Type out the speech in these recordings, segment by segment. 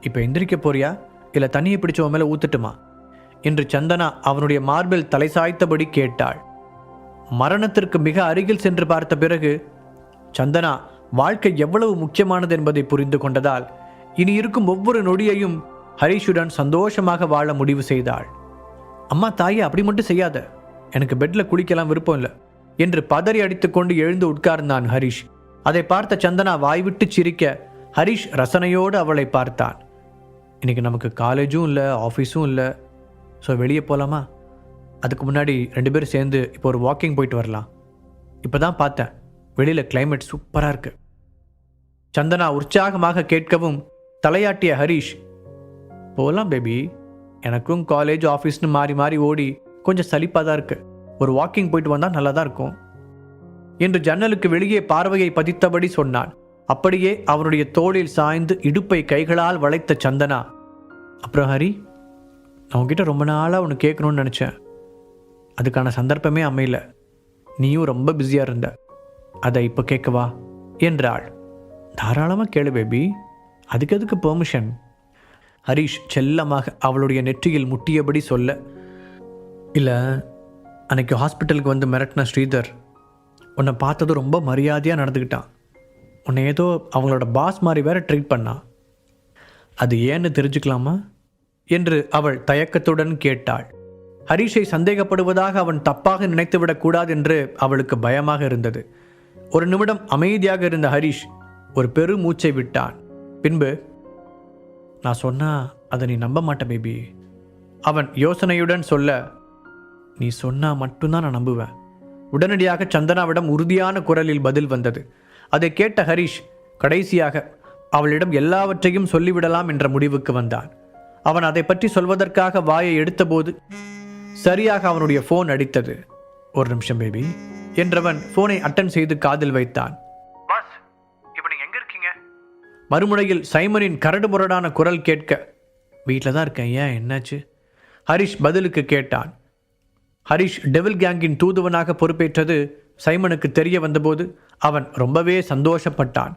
இப்போ எந்திரிக்க போறியா இல்லை தண்ணியை பிடிச்ச உன் மேலே ஊத்துட்டுமா என்று சந்தனா அவனுடைய மார்பில் தலை சாய்த்தபடி கேட்டாள். மரணத்திற்கு மிக அருகில் சென்று பார்த்த பிறகு சந்தனா வாழ்க்கை எவ்வளவு முக்கியமானது என்பதை புரிந்து கொண்டதால் இனி இருக்கும் ஒவ்வொரு நொடியையும் ஹரிஷுடன் சந்தோஷமாக வாழ முடிவு செய்தாள். அம்மா தாயே, அப்படி மட்டும் செய்யாத, எனக்கு பெட்ல குளிக்கலாம் விருப்பம் இல்லை என்று பதறி அடித்துக்கொண்டு எழுந்து உட்கார்ந்தான் ஹரிஷ். அதை பார்த்த சந்தனா வாய்விட்டு சிரிக்க ஹரிஷ் ரசனையோடு அவளை பார்த்தான். இன்னைக்கு நமக்கு காலேஜும் இல்லை, ஆஃபீஸும் இல்லை, ஸோ வெளியே போகலாமா? அதுக்கு முன்னாடி 2 பேரும் சேர்ந்து இப்போ ஒரு வாக்கிங் போயிட்டு வரலாம். இப்போ தான் பார்த்தேன், வெளியில் கிளைமேட் சூப்பராக இருக்கு. சந்தனா உற்சாகமாக கேட்கவும் தலையாட்டிய ஹரிஷ், போகலாம் பேபி, எனக்கும் காலேஜ் ஆஃபீஸ்னு மாறி மாறி ஓடி கொஞ்சம் சலிப்பாக தான் இருக்கு, ஒரு வாக்கிங் போயிட்டு வந்தால் நல்லா தான் இருக்கும் என்று ஜன்னலுக்கு வெளியே பார்வையை பதித்தபடி சொன்னான். அப்படியே அவனுடைய தோளில் சாய்ந்து இடுப்பை கைகளால் வளைத்த சந்தனா, அப்புறம் ஹரி, நான் உங்ககிட்ட ரொம்ப நாளாக ஒன்று கேட்கணும்னு நினச்சேன், அதுக்கான சந்தர்ப்பமே அமையல, நீயும் ரொம்ப பிஸியாக இருந்த, அதை இப்போ கேட்கவா என்றாள். தாராளமாக கேளு பேபி, அதுக்கு எதுக்கு பெர்மிஷன்? ஹரிஷ் செல்லமாக அவளுடைய நெற்றியில் முட்டியபடி சொல்ல, இல்லை, அன்னைக்கு ஹாஸ்பிட்டலுக்கு வந்து மிரட்டின ஸ்ரீதர் உன்னை பார்த்தது ரொம்ப மரியாதையாக நடந்துக்கிட்டான், உன்னை ஏதோ அவங்களோட பாஸ் மாதிரி வேற ட்ரீட் பண்ணான், அது ஏன்னு தெரிஞ்சுக்கலாமா என்று அவள் தயக்கத்துடன் கேட்டாள். ஹரிஷை சந்தேகப்படுவதாக அவன் தப்பாக நினைத்துவிடக்கூடாது என்று அவளுக்கு பயமாக இருந்தது. ஒரு நிமிடம் அமைதியாக இருந்த ஹரிஷ் ஒரு பெரு மூச்சை விட்டான். பின்பு, நான் சொன்னா அதை நீ நம்ப மாட்ட பேபி, அவன் யோசனையுடன் சொல்ல, நீ சொன்னா மட்டும்தான் நான் நம்புவேன். உடனடியாக சந்தனாவிடம் உறுதியான குரலில் பதில் வந்தது. அதை கேட்ட ஹரிஷ் கடைசியாக அவளிடம் எல்லாவற்றையும் சொல்லிவிடலாம் என்ற முடிவுக்கு வந்தான். அவன் அதை பற்றி சொல்வதற்காக வாயை எடுத்தபோது சரியாக அவனுடைய போன் அடித்தது. ஒரு நிமிஷம் பேபி என்றவன் போனை அட்டன் செய்து காதில் வைத்தான். பாஸ், இப்போ நீங்க எங்க இருக்கீங்க? மறுமுனையில் சைமனின் கரடு முரடான குரல் கேட்க, வீட்டில் தான் இருக்கேன், ஏன் என்னாச்சு? ஹரிஷ் பதிலுக்கு கேட்டான். ஹரிஷ் டெவில் கேங்கின் தூதுவனாக பொறுப்பேற்றது சைமனுக்கு தெரிய வந்தபோது அவன் ரொம்பவே சந்தோஷப்பட்டான்.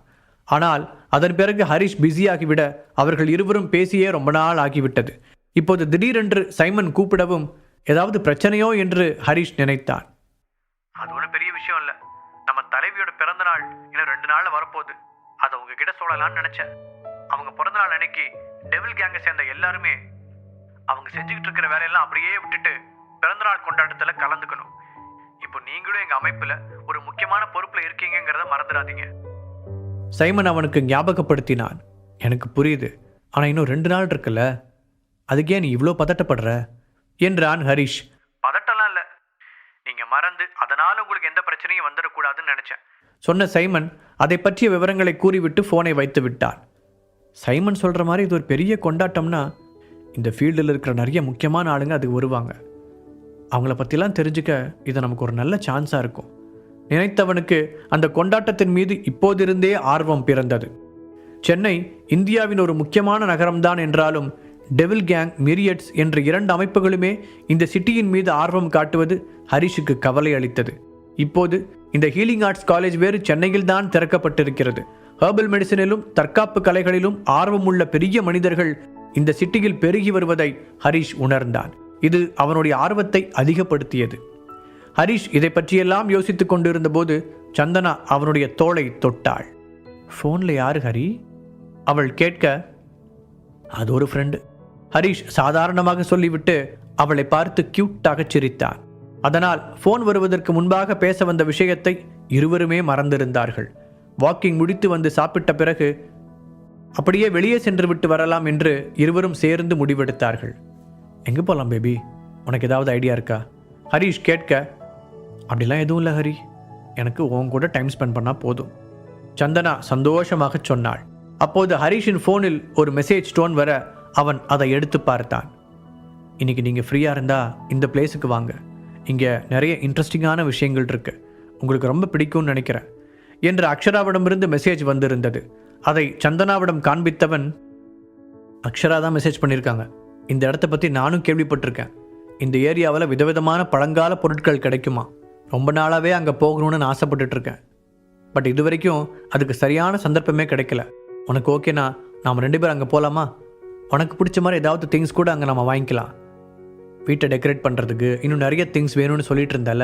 ஆனால் அதன் பிறகு ஹரிஷ் பிஸியாகிவிட அவர்கள் இருவரும் பேசியே ரொம்ப நாள் ஆகிவிட்டது. இப்போது திடீரென்று சைமன் கூப்பிடவும் ஏதாவது பிரச்சனையோ என்று ஹரிஷ் நினைத்தான். அது ஒன்றும் பெரிய விஷயம் இல்லை, நம்ம தலைவியோட பிறந்த நாள் இன்னும் 2 நாள்ல வரப்போகுது, அதை உங்ககிட்ட சொல்லலாம்னு நினைச்சேன். அவங்க பிறந்த நாள் அன்னைக்கு டெவில் கேங்கை சேர்ந்த எல்லாருமே அவங்க செஞ்சுக்கிட்டு இருக்கிற வேலையெல்லாம் அப்படியே விட்டுட்டு பிறந்தநாள் கொண்டாட்டத்தில் கலந்துக்கணும். இப்போ நீங்களும் எங்க அமைப்புல ஒரு முக்கியமான பொறுப்புல இருக்கீங்கிறத மறந்துடாதீங்க. சைமன் அவனுக்கு ஞாபகப்படுத்தினான். எனக்கு புரியுது, ஆனா இன்னும் 2 நாள் இருக்குல்ல, அதுக்கே நீ இவ்வளோ பதட்டப்படுற என்றான் ஹரிஷ். பதட்டலாம் இல்லை, நீங்க மறந்து அதனால உங்களுக்கு எந்த பிரச்சனையும் வந்துடக்கூடாதுன்னு நினைச்சேன் சொன்ன சைமன் அதை பற்றிய விவரங்களை கூறிவிட்டு போனை வைத்து விட்டான். சைமன் சொல்ற மாதிரி இது ஒரு பெரிய கொண்டாட்டம்னா இந்த ஃபீல்டில் இருக்கிற நிறைய முக்கியமான ஆளுங்க அதுக்கு வருவாங்க, அவங்கள பற்றிலாம் தெரிஞ்சுக்க இது நமக்கு ஒரு நல்ல சான்ஸாக இருக்கும் நினைத்தவனுக்கு அந்த கொண்டாட்டத்தின் மீது இப்போதிருந்தே ஆர்வம் பிறந்தது. சென்னை இந்தியாவின் ஒரு முக்கியமான நகரம்தான் என்றாலும் டெவில் கேங், மிரியட்ஸ் என்ற 2 அமைப்புகளுமே இந்த சிட்டியின் மீது ஆர்வம் காட்டுவது ஹரிஷுக்கு கவலை அளித்தது. இப்போது இந்த ஹீலிங் ஆர்ட்ஸ் காலேஜ் வேறு சென்னையில் தான் திறக்கப்பட்டிருக்கிறது. ஹெர்பல் மெடிசனிலும் தற்காப்பு கலைகளிலும் ஆர்வமுள்ள பெரிய மனிதர்கள் இந்த சிட்டியில் பெருகி வருவதை ஹரிஷ் உணர்ந்தான். இது அவனுடைய ஆர்வத்தை அதிகப்படுத்தியது. ஹரிஷ் இதை பற்றியெல்லாம் யோசித்துக் கொண்டிருந்த போது சந்தனா அவனுடைய தோளை தொட்டாள். ஃபோனில் யாரு ஹரி? அவள் கேட்க, அது ஒரு ஃப்ரெண்டு. ஹரிஷ் சாதாரணமாக சொல்லிவிட்டு அவளை பார்த்து கியூட்டாக சிரித்தான். அதனால் ஃபோன் வருவதற்கு முன்பாக பேச வந்த விஷயத்தை இருவருமே மறந்திருந்தார்கள். வாக்கிங் முடித்து வந்து சாப்பிட்ட பிறகு அப்படியே வெளியே சென்று விட்டு வரலாம் என்று இருவரும் சேர்ந்து முடிவெடுத்தார்கள். எங்கே போகலாம் பேபி, உனக்கு ஏதாவது ஐடியா இருக்கா? ஹரிஷ் கேட்க, அப்படிலாம் எதுவும் இல்லை ஹரி, எனக்கு உன் கூட டைம் ஸ்பெண்ட் பண்ணால் போதும் சந்தனா சந்தோஷமாக சொன்னாள். அப்போது ஹரிஷின் ஃபோனில் ஒரு மெசேஜ் டோன் வர அவன் அதை எடுத்து பார்த்தான். இன்னைக்கு நீங்கள் ஃப்ரீயாக இருந்தால் இந்த பிளேஸுக்கு வாங்க, இங்கே நிறைய இன்ட்ரெஸ்டிங்கான விஷயங்கள் இருக்கு, உங்களுக்கு ரொம்ப பிடிக்கும்னு நினைக்கிறேன் என்று அக்ஷராவிடமிருந்து மெசேஜ் வந்திருந்தது. அதை சந்தனாவிடம் காண்பித்தவன், அக்ஷரா தான் மெசேஜ் பண்ணியிருக்காங்க, இந்த இடத்த பற்றி நானும் கேள்விப்பட்டிருக்கேன், இந்த ஏரியாவில் விதவிதமான பழங்கால பொருட்கள் கிடைக்குமா, ரொம்ப நாளாகவே அங்கே போகணும்னு நான் ஆசைப்பட்டுட்ருக்கேன், பட் இது வரைக்கும் அதுக்கு சரியான சந்தர்ப்பமே கிடைக்கல, உனக்கு ஓகேனா நாம் 2 பேரும் அங்கே போகலாமா உனக்கு பிடிச்ச மாதிரி ஏதாவது திங்ஸ் கூட அங்கே நம்ம வாங்கிக்கலாம். வீட்டை டெக்கரேட் பண்ணுறதுக்கு இன்னும் நிறைய திங்ஸ் வேணும்னு சொல்லிட்டு இருந்தால,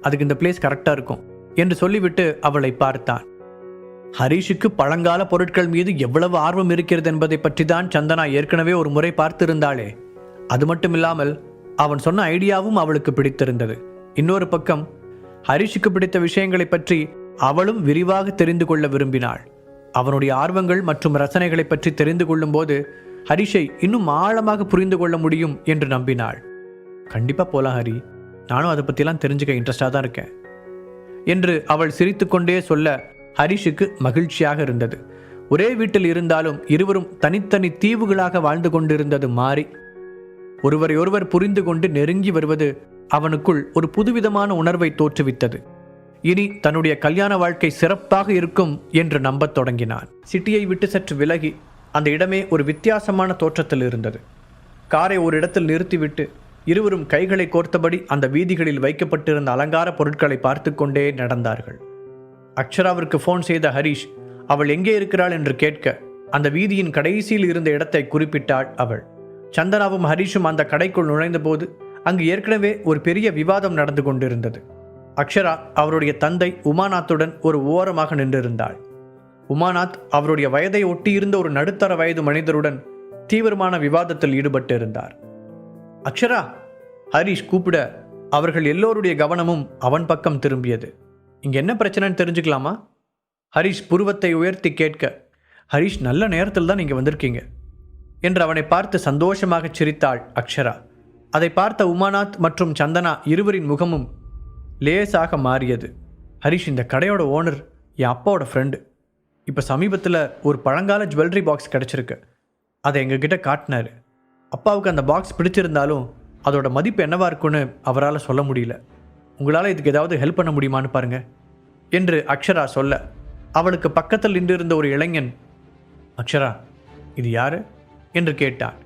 அதுக்கு இந்த பிளேஸ் கரெக்டாக இருக்கும் என்று சொல்லிவிட்டு அவளை பார்த்தான். ஹரிஷுக்கு பழங்கால பொருட்கள் மீது எவ்வளவு ஆர்வம் இருக்கிறது என்பதை பற்றி தான் சந்தனா ஏற்கனவே ஒரு முறை பார்த்திருந்தாளே. அது மட்டும் இல்லாமல் அவன் சொன்ன ஐடியாவும் அவளுக்கு பிடித்திருந்தது. இன்னொரு பக்கம் ஹரிஷுக்கு பிடித்த விஷயங்களை பற்றி அவளும் விரிவாக தெரிந்து கொள்ள விரும்பினாள். அவனுடைய ஆர்வங்கள் மற்றும் ரசனைகளை பற்றி தெரிந்து கொள்ளும் போது ஹரிஷை இன்னும் ஆழமாக புரிந்து கொள்ள முடியும் என்று நம்பினாள். கண்டிப்பாக போலாம் ஹரி, நானும் அதை பற்றிலாம் தெரிஞ்சுக்க இன்ட்ரெஸ்டாக தான் இருக்கேன் என்று அவள் சிரித்து கொண்டே சொல்ல ஹரிஷுக்கு மகிழ்ச்சியாக இருந்தது. ஒரே வீட்டில் இருந்தாலும் இருவரும் தனித்தனி தீவுகளாக வாழ்ந்து கொண்டிருந்தது மாறி ஒருவரை ஒருவர் புரிந்து கொண்டு நெருங்கி வருவது அவனுக்குள் ஒரு புதுவிதமான உணர்வை தோற்றுவித்தது. இனி தன்னுடைய கல்யாண வாழ்க்கை சிறப்பாக இருக்கும் என்று நம்பத் தொடங்கினான். சிட்டியை விட்டு சற்று விலகி அந்த இடமே ஒரு வித்தியாசமான தோற்றத்தில் இருந்தது. காரை ஒரு இடத்தில் நிறுத்திவிட்டு இருவரும் கைகளை கோர்த்தபடி அந்த வீதிகளில் வைக்கப்பட்டிருந்த அலங்கார பொருட்களை பார்த்து கொண்டே நடந்தார்கள். அக்ஷராவிற்கு ஃபோன் செய்த ஹரிஷ் அவள் எங்கே இருக்கிறாள் என்று கேட்க அந்த வீதியின் கடைசியில் இருந்த இடத்தை குறிப்பிட்டாள் அவள். சந்தனாவும் ஹரிஷும் அந்த கடைக்குள் நுழைந்தபோது அங்கு ஏற்கனவே ஒரு பெரிய விவாதம் நடந்து கொண்டிருந்தது. அக்ஷரா அவருடைய தந்தை உமாநாத்துடன் ஒரு ஓரமாக நின்றிருந்தாள். உமாநாத் அவருடைய வயதை ஒட்டியிருந்த ஒரு நடுத்தர வயது மனிதருடன் தீவிரமான விவாதத்தில் ஈடுபட்டு இருந்தார். அக்ஷரா, ஹரிஷ் கூப்பிட அவர்கள் எல்லோருடைய கவனமும் அவன் பக்கம் திரும்பியது. இங்கே என்ன பிரச்சனைன்னு தெரிஞ்சுக்கலாமா? ஹரிஷ் புருவத்தை உயர்த்தி கேட்க, ஹரிஷ், நல்ல நேரத்தில் தான் நீங்கள் வந்திருக்கீங்க என்று அவனை பார்த்து சந்தோஷமாக சிரித்தாள் அக்ஷரா. அதை பார்த்த உமாநாத் மற்றும் சந்தனா இருவரின் முகமும் லேசாக மாறியது. ஹரிஷ், இந்த கடையோட ஓனர் என் அப்பாவோட ஃப்ரெண்டு. இப்போ சமீபத்தில் ஒரு பழங்கால ஜுவல்லரி பாக்ஸ் கிடச்சிருக்கு. அதை எங்ககிட்ட காட்டினார். அப்பாவுக்கு அந்த பாக்ஸ் பிடிச்சிருந்தாலும் அதோட மதிப்பு என்னவா இருக்குன்னு அவரால் சொல்ல முடியல. உங்களால் இதுக்கு ஏதாவது ஹெல்ப் பண்ண முடியுமான்னு பாருங்க என்று அக்ஷரா சொல்ல, அவளுக்கு பக்கத்தில் நின்றிருந்த ஒரு இளைஞன், அக்ஷரா, இது யாரு என்று கேட்டான்.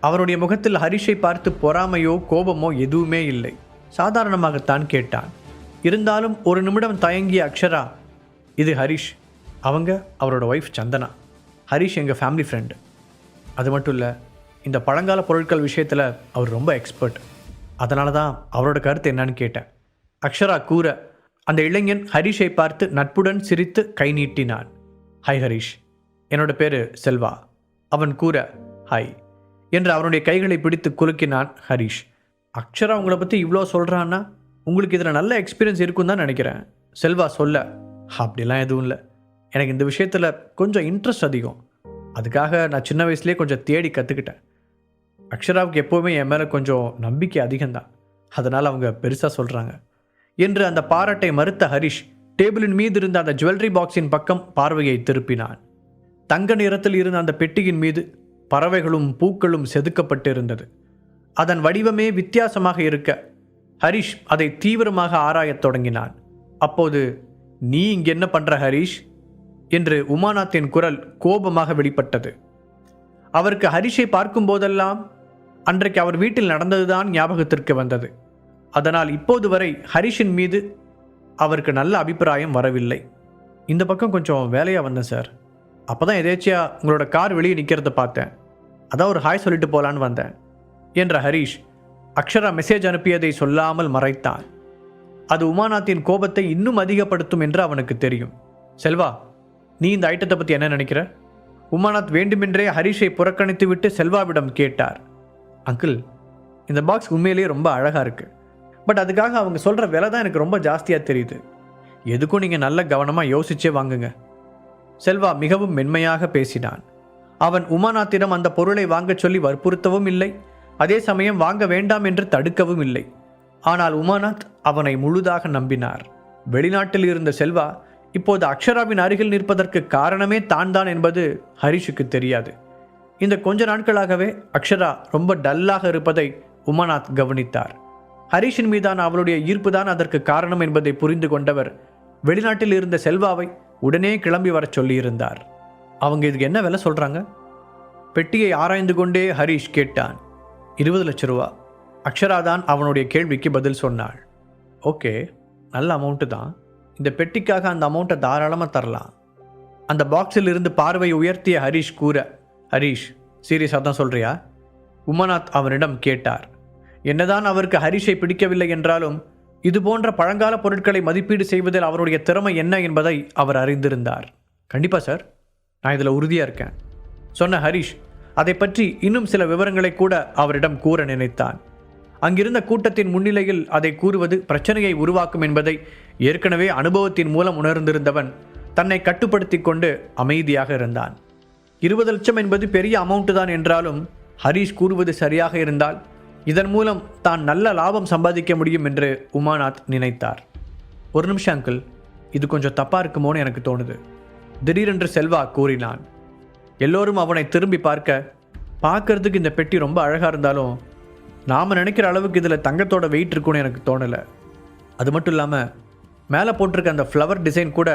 அவனுடைய முகத்தில் ஹரிஷை பார்த்து பொறாமையோ கோபமோ எதுவுமே இல்லை. சாதாரணமாகத்தான் கேட்டான். இருந்தாலும் ஒரு நிமிடம் தயங்கிய அக்ஷரா, இது ஹரிஷ், அவங்க அவரோட ஒய்ஃப் சந்தனா. ஹரிஷ் எங்கள் ஃபேமிலி ஃப்ரெண்டு. அது மட்டும் இல்லை, இந்த பழங்கால பொருட்கள் விஷயத்தில் அவர் ரொம்ப எக்ஸ்பர்ட். அதனால தான் அவரோட கருத்து என்னன்னு கேட்டேன். அக்ஷரா கூற அந்த இளைஞன் ஹரிஷை பார்த்து நட்புடன் சிரித்து கை நீட்டினான். ஹாய் ஹரிஷ், என்னோட பேர் செல்வா. அவன் கூற ஹாய் என்று அவனுடைய கைகளை பிடித்து குலுக்கினான் ஹரிஷ். அக்ஷரா உங்களை பற்றி இவ்வளோ சொல்கிறான்னா உங்களுக்கு இதில் நல்ல எக்ஸ்பீரியன்ஸ் இருக்குன்னு தான் நினைக்கிறேன். செல்வா சொல்ல, அப்படிலாம் எதுவும் இல்லை, எனக்கு இந்த விஷயத்தில் கொஞ்சம் இன்ட்ரெஸ்ட் அதிகம். அதுக்காக நான் சின்ன வயசுலேயே கொஞ்சம் தேடி கற்றுக்கிட்டேன். அக்ஷராவுக்கு எப்போவுமே என் மேலே கொஞ்சம் நம்பிக்கை அதிகம்தான், அதனால் அவங்க பெருசாக சொல்கிறாங்க என்று அந்த பாராட்டை மறுத்த ஹரிஷ் டேபிளின் மீது இருந்த அந்த ஜுவல்லரி பாக்ஸின் பக்கம் பார்வையை திருப்பினான். தங்க நிறத்தில் இருந்த அந்த பெட்டியின் மீது பறவைகளும் பூக்களும் செதுக்கப்பட்டிருந்தது. அதன் வடிவமே வித்தியாசமாக இருக்க ஹரிஷ் அதை தீவிரமாக ஆராயத் தொடங்கினான். அப்போது, நீ இங்கே என்ன பண்ற ஹரிஷ் என்று உமாநாத்தின் குரல் கோபமாக வெளிப்பட்டது. அவருக்கு ஹரிஷை பார்க்கும் போதெல்லாம் அன்றைக்கு அவர் வீட்டில் நடந்ததுதான் ஞாபகத்திற்கு வந்தது. அதனால் இப்போது வரை ஹரிஷின் மீது அவருக்கு நல்ல அபிப்பிராயம் வரவில்லை. இந்த பக்கம் கொஞ்சம் வேலையாக வந்தேன் சார். அப்போ தான் எதேச்சியாக உங்களோட கார் வெளியே நிற்கிறத பார்த்தேன். அதான் ஒரு ஹாய் சொல்லிட்டு போகலான்னு வந்தேன் என்ற ஹரிஷ் அக்ஷரா மெசேஜ் அனுப்பியதை சொல்லாமல் மறைத்தான். அது உமாநாத்தின் கோபத்தை இன்னும் அதிகப்படுத்தும் என்று அவனுக்கு தெரியும். செல்வா, நீ இந்த ஐட்டத்தை பற்றி என்ன நினைக்கிற? உமாநாத் வேண்டுமென்றே ஹரிஷை புறக்கணித்து விட்டு செல்வாவிடம் கேட்டார். அங்கிள், இந்த பாக்ஸ் உண்மையிலேயே ரொம்ப அழகாக இருக்குது. பட் அதுக்காக அவங்க சொல்கிற விலை தான் எனக்கு ரொம்ப ஜாஸ்தியாக தெரியுது. எதுக்கும் நீங்கள் நல்ல கவனமாக யோசிச்சே வாங்குங்க. செல்வா மிகவும் மென்மையாக பேசினான். அவன் உமாநாத்திடம் அந்த பொருளை வாங்கச் சொல்லி வற்புறுத்தவும் இல்லை, அதே சமயம் வாங்க வேண்டாம் என்று தடுக்கவும் இல்லை. ஆனால் உமாநாத் அவனை முழுதாக நம்பினார். வெளிநாட்டில் இருந்த செல்வா இப்போது அக்ஷராவின் அருகில் நிற்பதற்கு காரணமே தான் என்பது ஹரிஷுக்கு தெரியாது. இந்த கொஞ்ச நாட்களாகவே அக்ஷரா ரொம்ப டல்லாக இருப்பதை உமாநாத் கவனித்தார். ஹரிஷின் மீதான அவளுடைய ஈர்ப்பு தான் அதற்கு காரணம் என்பதை புரிந்து கொண்டவர் வெளிநாட்டில் இருந்த செல்வாவை உடனே கிளம்பி வர சொல்லியிருந்தார். அவங்க இதுக்கு என்ன விலை சொல்கிறாங்க? பெட்டியை ஆராய்ந்து கொண்டே ஹரிஷ் கேட்டான். 20 லட்சம் ரூபா. அக்ஷரா தான் அவனுடைய கேள்விக்கு பதில் சொன்னாள். ஓகே, நல்ல அமௌண்ட்டு தான். இந்த பெட்டிக்காக அந்த அமௌண்ட்டை தாராளமாக தரலாம். அந்த பாக்ஸில் இருந்து பார்வை உயர்த்திய ஹரிஷ் கூற, ஹரிஷ், சீரியஸாக தான் சொல்கிறியா? உமாநாத் அவனிடம் கேட்டார். என்னதான் அவருக்கு ஹரிஷை பிடிக்கவில்லை என்றாலும் இது போன்ற பழங்கால பொருட்களை மதிப்பீடு செய்வதில் அவருடைய திறமை என்ன என்பதை அவர் அறிந்திருந்தார். கண்டிப்பாக சார், நான் இதில் உறுதியாக இருக்கேன் சொன்ன ஹரிஷ் அதை பற்றி இன்னும் சில விவரங்களை கூட அவரிடம் கூற நினைத்தான். அங்கிருந்த கூட்டத்தின் முன்னிலையில் அதை கூறுவது பிரச்சனையை உருவாக்கும் என்பதை ஏற்கனவே அனுபவத்தின் மூலம் உணர்ந்திருந்தவன் தன்னை கட்டுப்படுத்தி கொண்டு அமைதியாக இருந்தான். 20 லட்சம் என்பது பெரிய அமௌண்ட் தான் என்றாலும் ஹரிஷ் கூறுவது சரியாக இருந்தால் இதன் மூலம் தான் நல்ல லாபம் சம்பாதிக்க முடியும் என்று உமாநாத் நினைத்தார். ஒரு நிமிஷம் அங்கிள், இது கொஞ்சம் தப்பாக இருக்குமோன்னு எனக்கு தோணுது திடீரென்று செல்வா கூறினான். எல்லோரும் அவனை திரும்பி பார்க்கறதுக்கு இந்த பெட்டி ரொம்ப அழகாக இருந்தாலும் நாம் நினைக்கிற அளவுக்கு இதில் தங்கத்தோட வெயிட் இருக்குன்னு எனக்கு தோணலை. அது மட்டும் இல்லாமல் மேலே போட்டிருக்க அந்த ஃப்ளவர் டிசைன் கூட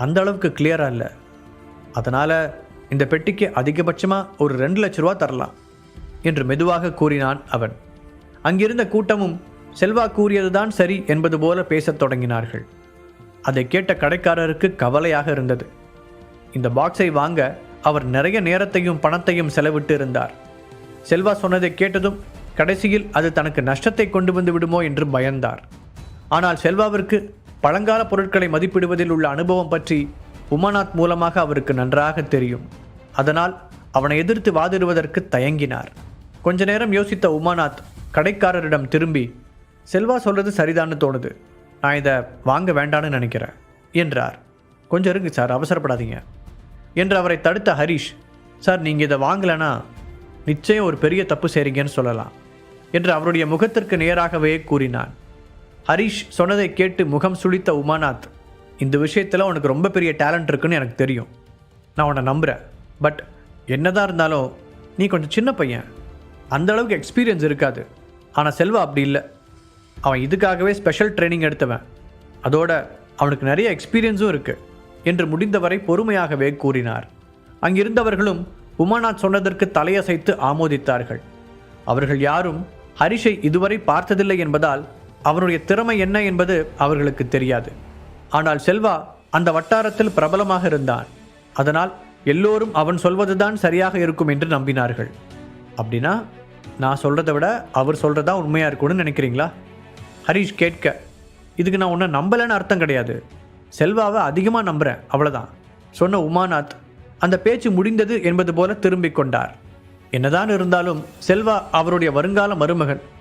அந்த அளவுக்கு கிளியராக இல்லை. அதனால் இந்த பெட்டிக்கு அதிகபட்சமாக ஒரு 2 லட்ச ரூபா தரலாம் என்று மெதுவாக கூறினான் அவன். அங்கிருந்த கூட்டமும் செல்வா கூறியதுதான் சரி என்பது போல பேசத் தொடங்கினார்கள். அதை கேட்ட கடைக்காரருக்கு கவலையாக இருந்தது. இந்த பாக்ஸை வாங்க அவர் நிறைய நேரத்தையும் பணத்தையும் செலவிட்டு இருந்தார். செல்வா சொன்னதை கேட்டதும் கடைசியில் அது தனக்கு நஷ்டத்தை கொண்டு வந்து விடுமோ என்று பயந்தார். ஆனால் செல்வாவிற்கு பழங்கால பொருட்களை மதிப்பிடுவதில் உள்ள அனுபவம் பற்றி உமாநாத் மூலமாக அவருக்கு நன்றாக தெரியும். அதனால் அவனை எதிர்த்து வாதிடுவதற்கு தயங்கினார். கொஞ்ச நேரம் யோசித்த உமாநாத் கடைக்காரரிடம் திரும்பி, செல்வா சொல்கிறது சரிதான்னு தோணுது, நான் இதை வாங்க வேண்டான்னு நினைக்கிறேன் என்றார். கொஞ்சம் இருங்க சார், அவசரப்படாதீங்க என்று அவரை தடுத்த ஹரிஷ், சார் நீங்கள் இதை வாங்கலைன்னா நிச்சயம் ஒரு பெரிய தப்பு செய்றீங்கன்னு சொல்லலாம் என்று அவருடைய முகத்திற்கு நேராகவே கூறினான். ஹரிஷ் சொன்னதை கேட்டு முகம் சுளித்த உமாநாத், இந்த விஷயத்தில் உனக்கு ரொம்ப பெரிய டேலண்ட் இருக்குன்னு எனக்கு தெரியும், நான் உன்னை நம்புகிறேன். பட் என்னதான் இருந்தாலும் நீ கொஞ்சம் சின்ன பையன், அந்த அளவுக்கு எக்ஸ்பீரியன்ஸ் இருக்காது. ஆனால் செல்வா அப்படி இல்லை, அவன் இதுக்காகவே ஸ்பெஷல் ட்ரைனிங் எடுத்தவன், அதோட அவனுக்கு நிறைய எக்ஸ்பீரியன்ஸும் இருக்குது என்று முடிந்தவரை பொறுமையாகவே கூறினார். அங்கிருந்தவர்களும் உமாநாத் சொன்னதற்கு தலையசைத்து ஆமோதித்தார்கள். அவர்கள் யாரும் ஹரிஷை இதுவரை பார்த்ததில்லை என்பதால் அவனுடைய திறமை என்ன என்பது அவர்களுக்கு தெரியாது. ஆனால் செல்வா அந்த வட்டாரத்தில் பிரபலமாக இருந்தான். அதனால் எல்லோரும் அவன் சொல்வதுதான் சரியாக இருக்கும் என்று நம்பினார்கள். அப்படின்னா நான் சொல்கிறத விட அவர் சொல்கிறதா உண்மையாக இருக்கும்னு நினைக்கிறீங்களா? ஹரிஷ் கேட்க, இதுக்கு நான் உன்னை நம்பலைன்னு அர்த்தம் கிடையாது, செல்வாவை அதிகமாக நம்புகிறேன் அவ்வளோதான் சொன்ன உமாநாத் அந்த பேச்சு முடிந்தது என்பது போல திரும்பிக் கொண்டார். என்னதான் இருந்தாலும் செல்வா அவருடைய வருங்கால மருமகன்.